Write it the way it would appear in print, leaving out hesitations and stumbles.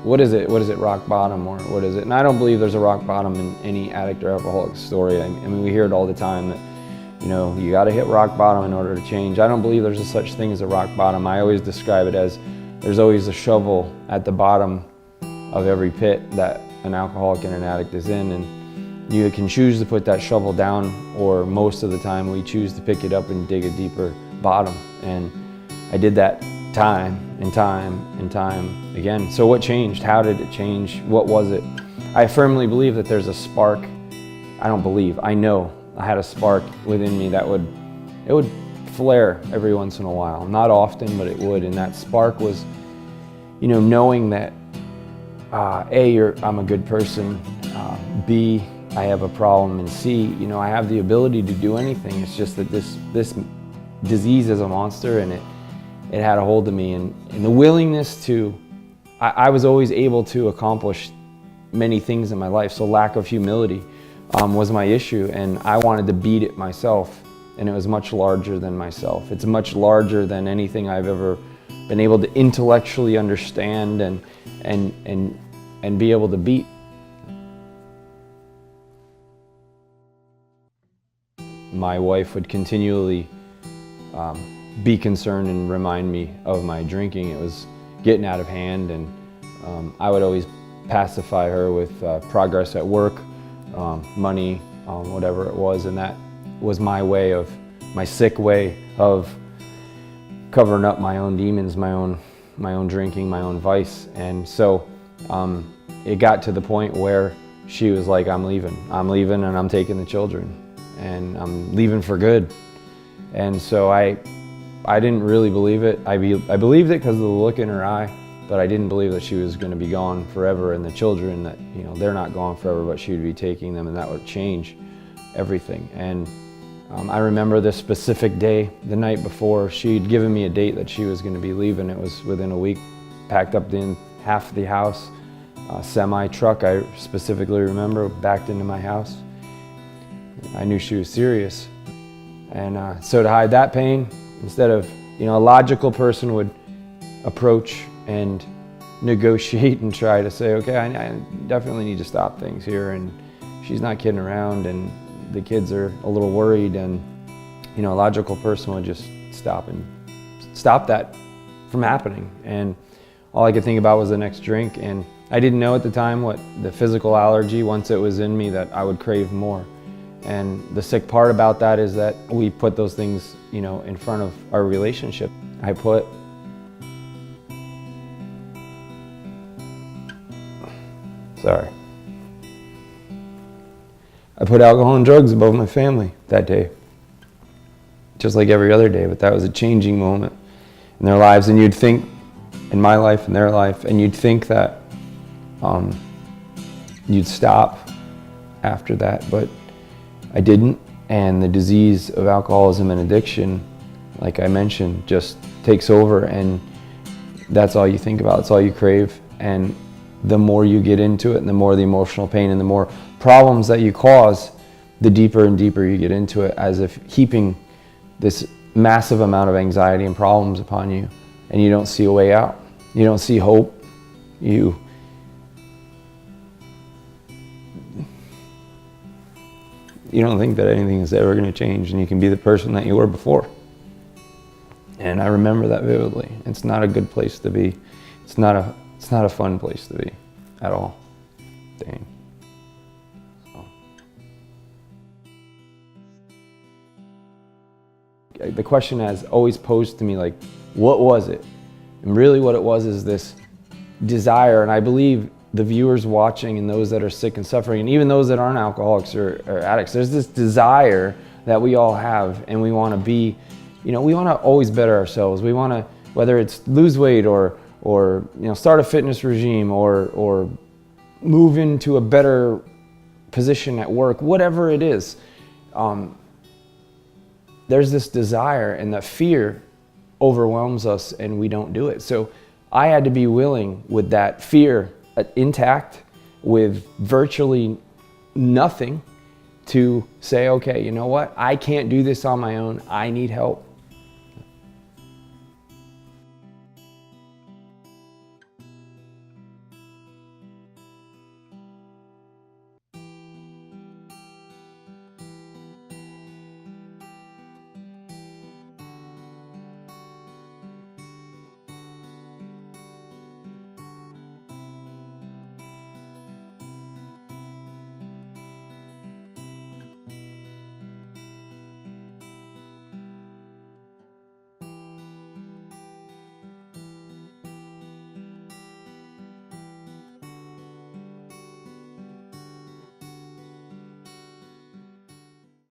what is it? What is it, rock bottom, or what is it? And I don't believe there's a rock bottom in any addict or alcoholic story. I mean, we hear it all the time that, you know, you got to hit rock bottom in order to change. I don't believe there's a such thing as a rock bottom. I always describe it as there's always a shovel at the bottom of every pit that an alcoholic and an addict is in, and you can choose to put that shovel down, or most of the time we choose to pick it up and dig a deeper bottom. And I did that time and time and time again. So what changed? How did it change? What was it? I firmly believe that there's a spark. I don't believe, I know I had a spark within me that would flare every once in a while. Not often, but it would. And that spark was, you know, knowing that A, I'm a good person, B, I have a problem, and C, you know, I have the ability to do anything. It's just that this disease is a monster, and it had a hold of me. And the willingness to, I was always able to accomplish many things in my life, so lack of humility was my issue, and I wanted to beat it myself, and it was much larger than myself. It's much larger than anything I've ever been able to intellectually understand and be able to beat. My wife would continually be concerned and remind me of my drinking. It was getting out of hand, and I would always pacify her with progress at work, money, whatever it was, and that was my sick way of covering up my own demons, my own drinking, my own vice. And so it got to the point where she was like, I'm leaving, and I'm taking the children, and I'm leaving for good. And so I didn't really believe it. I believed it because of the look in her eye, but I didn't believe that she was going to be gone forever, and the children, that, you know, they're not gone forever, but she would be taking them, and that would change everything. And I remember this specific day, the night before, she'd given me a date that she was going to be leaving. It was within a week. Packed up in half the house, semi-truck, I specifically remember, backed into my house. I knew she was serious. And so to hide that pain, instead of, you know, a logical person would approach and negotiate and try to say, okay, I definitely need to stop things here, and she's not kidding around, and the kids are a little worried, and, you know, a logical person would just stop that from happening. And all I could think about was the next drink, and I didn't know at the time what the physical allergy, once it was in me, that I would crave more. And the sick part about that is that we put those things, you know, in front of our relationship. I put alcohol and drugs above my family that day, just like every other day. But that was a changing moment in their lives, and you'd think, in my life and their life, and you'd think that you'd stop after that, but I didn't. And the disease of alcoholism and addiction, like I mentioned, just takes over, and that's all you think about, it's all you crave. And the more you get into it, and the more the emotional pain and the more problems that you cause, the deeper and deeper you get into it, as if heaping this massive amount of anxiety and problems upon you, and you don't see a way out. You don't see hope. You don't think that anything is ever going to change, and you can be the person that you were before. And I remember that vividly. It's not a good place to be. It's not a fun place to be at all. Dang. So. The question has always posed to me, like, what was it? And really what it was is this desire, and I believe the viewers watching and those that are sick and suffering, and even those that aren't alcoholics or addicts, there's this desire that we all have, and we want to be, you know, we want to always better ourselves. We want to, whether it's lose weight or you know, start a fitness regime or move into a better position at work, whatever it is, there's this desire, and that fear overwhelms us and we don't do it. So I had to be willing, with that fear intact, with virtually nothing, to say, okay, you know what? I can't do this on my own. I need help.